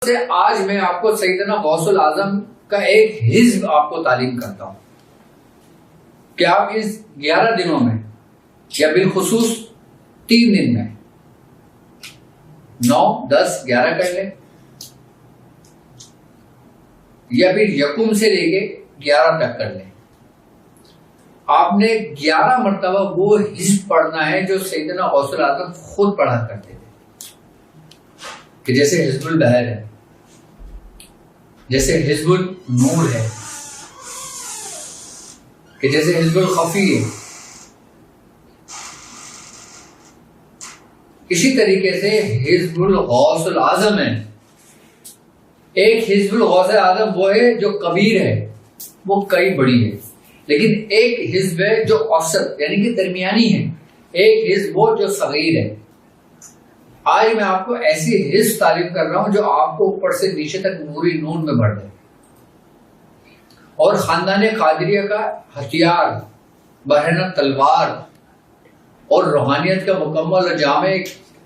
سے آج میں آپ کو سیدنا غوث العظم کا ایک حزب آپ کو تعلیم کرتا ہوں کہ آپ اس 11 دنوں میں یا بالخصوص 3 دن میں 9, 10, 11 کر لیں یا پھر یکم سے لے کے 11 تک کر لیں. آپ نے 11 مرتبہ وہ حزب پڑھنا ہے جو سیدنا غوث العظم خود پڑھا کرتے تھے، کہ جیسے حزب البحر ہے، جیسے حزب النور ہے، کہ جیسے حزب الخفی ہے. اسی طریقے سے حزب الغوث العظم ہے. ایک حزب الغوث العظم وہ ہے جو کبیر ہے، وہ کئی بڑی ہے، لیکن ایک حزب ہے جو اوسط یعنی کہ درمیانی ہے، ایک حزب وہ جو صغیر ہے. آج میں آپ کو ایسی حزب تعلیم کر رہا ہوں جو آپ کو اوپر سے نیچے تک نوری نور میں بڑھ دے، اور خاندان قادریہ کا ہتھیار، برہنہ تلوار اور روحانیت کا مکمل اور جامع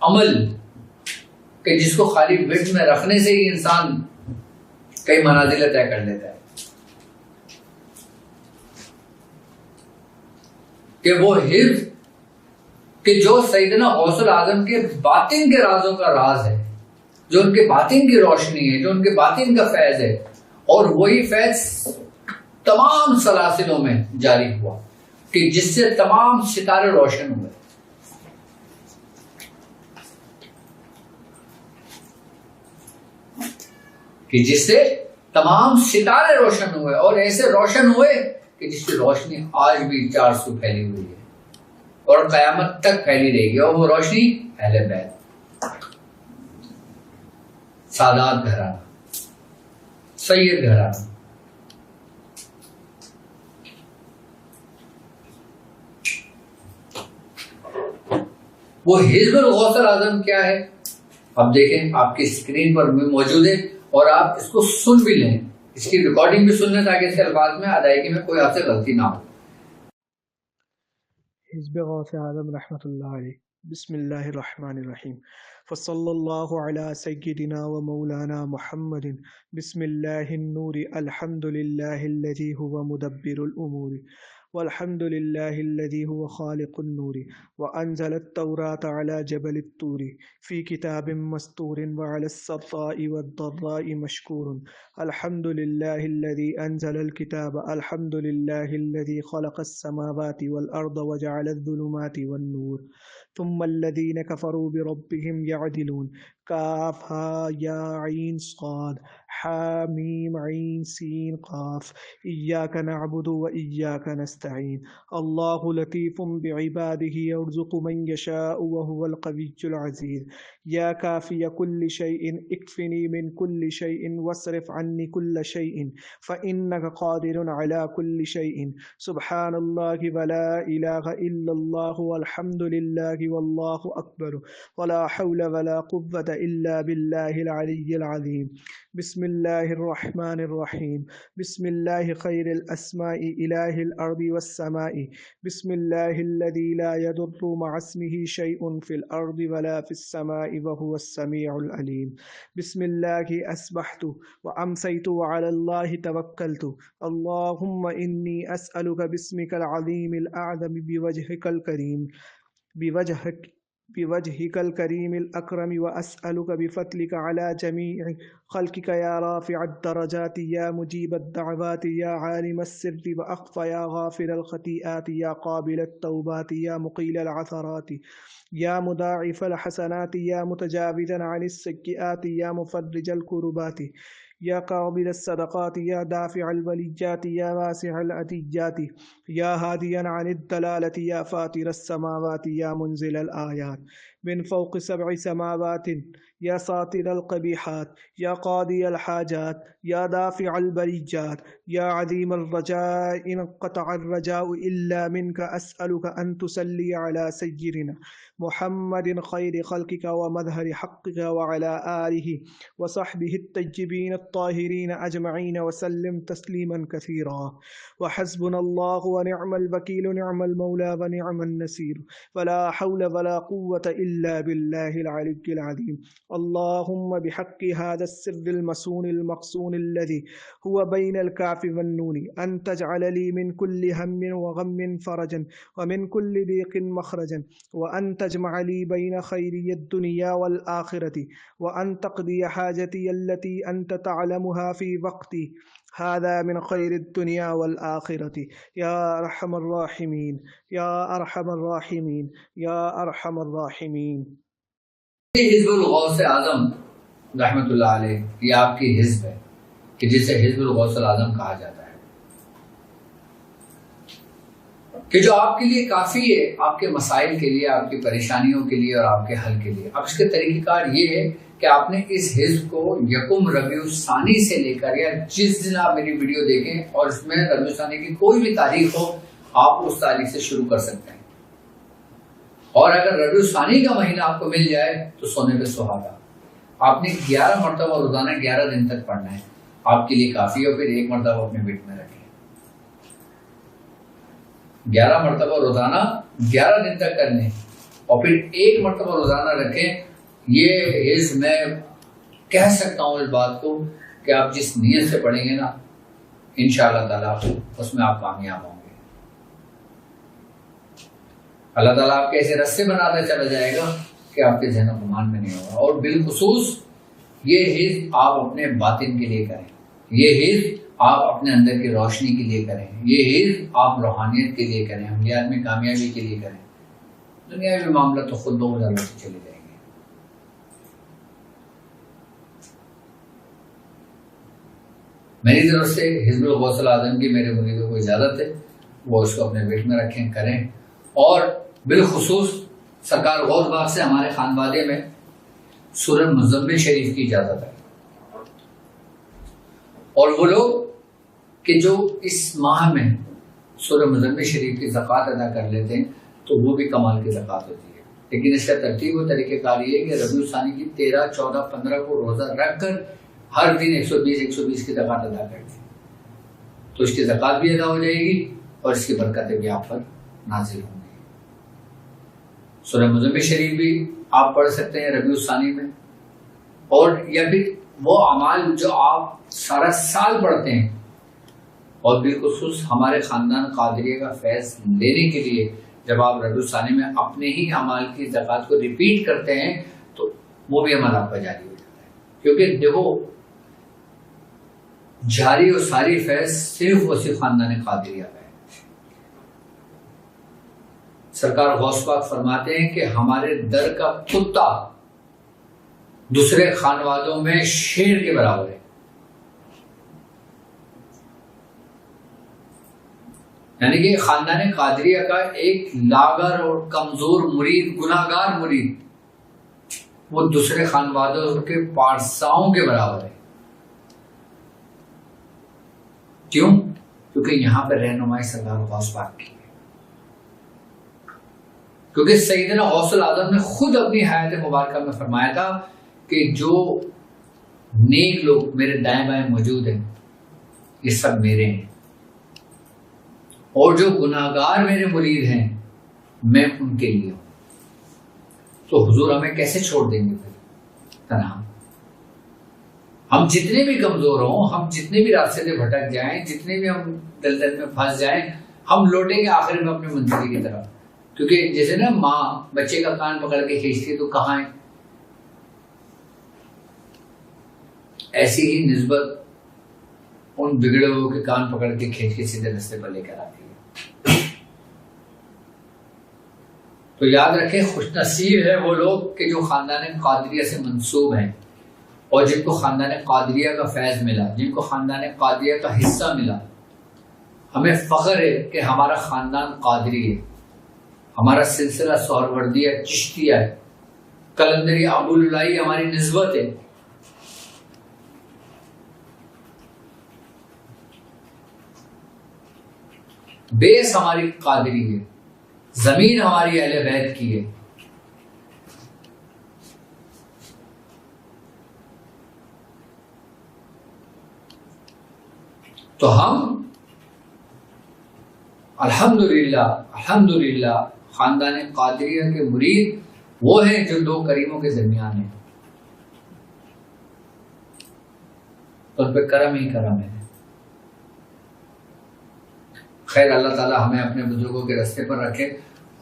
عمل، کہ جس کو خالی وٹ میں رکھنے سے ہی انسان کئی منازل طے کر لیتا ہے، کہ وہ حفظ کہ جو سیدنا غوث العظم کے باطن کے رازوں کا راز ہے، جو ان کے باطن کی روشنی ہے، جو ان کے باطن کا فیض ہے، اور وہی فیض تمام سلاسلوں میں جاری ہوا کہ جس سے تمام ستارے روشن ہوئے. کہ جس سے تمام ستارے روشن ہوئے، اور ایسے روشن ہوئے کہ جس کی روشنی آج بھی 400 پھیلی ہوئی ہے اور قیامت تک پھیلی رہے گی. اور وہ روشنی اہل بیت، سادات گھرانہ، سید گھرانہ. وہ حزب الغوث العظم کیا ہے؟ اب دیکھیں، آپ کی اسکرین پر بھی موجود ہے، اور آپ اس کو سن بھی لیں، اس کی ریکارڈنگ بھی سن لیں تاکہ اس کے الفاظ میں ادائیگی میں کوئی آپ سے غلطی نہ ہو. حزب غوث اعظم رحمۃ اللہ علیہ. بسم اللہ الرحمن الرحیم. فصلی اللہ علی سیدنا و مولانا محمد. بسم اللہ النور. الحمد للہ الذی هو مدبر الامور، والحمد للہ الذی هو خالق النور، وانزل التوراة على جبل الطور في كتاب مستور وعلى السراء والضراء مشكور. الحمد لله الذي أنزل الكتاب، الحمد لله الذي خلق السماوات والأرض وجعل الظلمات والنور، ثم الذين كفروا بربهم يعدلون. كافها يا عين صاد حاميم عين سين قاف. إياك نعبد وإياك نستعين. الله لطيف بعباده يرزق من يشاء وهو القوي العزيز. يا كافي كل شيء اكفني من كل شيء واصرف عني كل شيء فإنك قادر على كل شيء. سبحان الله ولا إله إلا الله والحمد لله والله أكبر ولا حول ولا قوة إلا بالله العلي العظيم. بسم الله الرحمن الرحيم. بسم الله خير الأسماء إله الأرض والسماء. بسم الله الذي لا يضر مع اسمه شيء في الأرض ولا في السماء وهو السميع العليم. بسم الله أسبحت وأمسيت وعلى الله توكلت. اللهم إني أسألك باسمك العظيم الأعظم بوجهك الكريم الأكرم، وأسألك بفضلك على جميع خلقك يا رافع الدرجات، يا مجيب الدعوات، يا عالم السر وأخفى، يا غافر الخطيئات، يا قابل التوبات، يا مقيل العثرات، يا مضاعف الحسنات، يا متجاوزا عن السيئات، يا مفرج الكربات، يا قابل الصدقات، يا دافع البليات، يا واسع العطيات، يا هاديا عن الدلالة، يا فاطر السماوات، يا منزل الآيات من فوق 7 سماوات، يا ساطر القبيحات، يا قاضي الحاجات، يا دافع البليات، يا عظيم الرجاء إن قطع الرجاء إلا منك. أسألك أن تسلي على سيدنا محمد خير خلقك ومظهر حقك وعلى آله وصحبه الطيبين الطاهرين أجمعين وسلم تسليما كثيرا. وحسبنا الله ونعم الوكيل، نعم المولى ونعم النصير، ولا حول ولا قوة إلا بالله العلي العظيم. اللهم بحق هذا السر المسون المقصون الذي هو بين الكاف والنون أن تجعل لي من كل هم وغم فرجا ومن كل ضيق مخرجا، وأن تجمع لي بين خيري الدنيا والآخرة، وأن تقضي حاجتي التي أنت تعلمها في وقتي هذا من خير الدنيا والآخرة يا أرحم الراحمين يا أرحم الراحمين يا أرحم الراحمين. حزب الغوث اعظم رحمۃ اللہ علیہ یہ آپ کی حزب ہے کہ جسے حزب الغوث الاعظم کہا جاتا ہے، کہ جو آپ کے لیے کافی ہے، آپ کے مسائل کے لیے، آپ کی پریشانیوں کے لیے اور آپ کے حل کے لیے۔ اب اس کے طریقہ کار یہ ہے کہ آپ نے اس حزب کو یکم ربیع الثانی سے لے کر، یا جس دن آپ میری ویڈیو دیکھیں اور اس میں ربیع الثانی کی کوئی بھی تاریخ ہو، آپ اس تاریخ سے شروع کر سکتے ہیں، اور اگر ربیع الثانی کا مہینہ آپ کو مل جائے تو سونے پہ سہاگا۔ آپ نے 11 مرتبہ روزانہ 11 دن تک پڑھنا ہے، آپ کے لیے کافی ہے، پھر ایک مرتبہ اپنے پیٹ میں رکھیں۔ 11 مرتبہ روزانہ 11 دن تک کرنے، اور پھر ایک مرتبہ روزانہ رکھیں۔ یہ حزب میں کہہ سکتا ہوں اس بات کو کہ آپ جس نیت سے پڑھیں گے نا، انشاءاللہ تعالیٰ اس میں آپ کامیاب ہوں گے۔ اللہ تعالیٰ آپ کے ایسے رستے بناتا چلا جائے گا کہ آپ کے ذہن و گمان میں نہیں ہوگا۔ اور بالخصوص یہ حزب آپ اپنے باطن کے لیے کریں، یہ حزب آپ اپنے اندر کی روشنی کے لیے کریں، یہ حزب آپ روحانیت کے لیے کریں، عملیات میں کامیابی کے لیے کریں۔ دنیاوی معاملہ تو خود بخود اللہ سے چلے جائیں گے۔ میری طرف سے حزب الغوث الاعظم کی میرے مریدوں کو اجازت ہے، وہ اس کو اپنے پیٹ میں رکھیں، کریں۔ اور بالخصوص سرکار غوث باغ سے ہمارے خانوادے میں سورہ مزمل شریف کی اجازت ہے، اور وہ لوگ کہ جو اس ماہ میں سورہ مزمل شریف کی زکوٰۃ ادا کر لیتے ہیں تو وہ بھی کمال کی زکوٰۃ ہوتی ہے۔ لیکن اس کا ترتیب و طریقہ کار یہ ہے کہ ربیع الثانی کی 13، 14، 15 کو روزہ رکھ کر ہر دن 120 کی زکوٰۃ ادا کر دیں، تو اس کی زکوٰۃ بھی ادا ہو جائے گی اور اس کی برکتیں بھی آپ پر نازل ہوں گی۔ سورہ مزمل شریف بھی آپ پڑھ سکتے ہیں ربیع الثانی میں، اور یا پھر وہ اعمال جو آپ سارا سال پڑھتے ہیں، اور بالخصوص ہمارے خاندان قادریہ کا فیض لینے کے لیے جب آپ ربیع الثانی میں اپنے ہی اعمال کی زکوٰۃ کو ریپیٹ کرتے ہیں تو وہ بھی عمل آپ کا جاری ہو جاتا ہے، کیونکہ دیکھو جاری اور ساری فیض صرف وسیع خاندان قادریہ کا ہے۔ سرکار غوث پاک فرماتے ہیں کہ ہمارے در کا کتا دوسرے خانوادوں میں شیر کے برابر ہے۔ یعنی کہ خاندان قادریہ کا ایک لاغر اور کمزور مرید، گناہگار مرید، وہ دوسرے خانوادوں کے پارساؤں کے برابر ہے۔ کیوں؟ کیونکہ یہاں پر رہنمائی سرکار غوث پاک کی ہے، کیونکہ سیدنا غوث الاعظم نے خود اپنی حیات مبارکہ میں فرمایا تھا کہ جو نیک لوگ میرے دائیں بائیں موجود ہیں یہ سب میرے ہیں، اور جو گناہگار میرے مرید ہیں میں ان کے لیے ہوں۔ تو حضور ہمیں کیسے چھوڑ دیں گے پھر تنہا؟ ہم جتنے بھی کمزور ہوں، ہم جتنے بھی راستے سے بھٹک جائیں، جتنے بھی ہم دلدل میں پھنس جائیں، ہم لوٹیں گے آخر میں اپنی منزل کی طرف۔ کیونکہ جیسے نا ماں بچے کا کان پکڑ کے کھینچتی ہے تو کہاں ہے، ایسی ہی نسبت ان بگڑے ہوئے کے کان پکڑ کے کھینچ کے سیدھے راستے پر لے کر آتی ہے۔ تو یاد رکھیں، خوش نصیب ہے وہ لوگ کہ جو خاندان قادریہ سے منسوب ہیں، اور جن کو خاندان قادریہ کا فیض ملا، جن کو خاندان قادریہ کا حصہ ملا۔ ہمیں فخر ہے کہ ہمارا خاندان قادری ہے، ہمارا سلسلہ سہروردیہ چشتیہ ہے، قلندری ابوالعلائی ہماری نسبت ہے۔ بیس ہماری قادری ہے، زمین ہماری اہل بیت کی ہے۔ تو ہم الحمدللہ خاندان قادریہ کے مرید وہ ہیں جو دو کریموں کے درمیان ہیں، ان پہ کرم ہی کرم ہے۔ خیر، اللہ تعالیٰ ہمیں اپنے بزرگوں کے راستے پر رکھے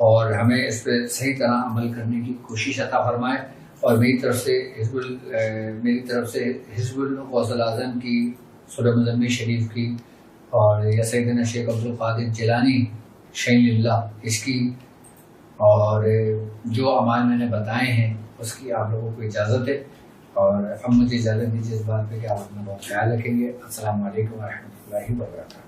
اور ہمیں اس پہ صحیح طرح عمل کرنے کی کوشش عطا فرمائے۔ اور میری طرف سے حزب الغوث الاعظم کی سورہ مزمل شریف کی اور یا سیدنا شیخ عبد القادر جیلانی شیخ اللہ اس کی اور جو اعمال میں نے بتائے ہیں اس کی آپ لوگوں کو اجازت ہے، اور اب مجھے اجازت دیجیے اس بات پہ کہ آپ اپنا بہت خیال رکھیں گے۔ السلام علیکم ورحمۃ اللہ وبرکاتہ۔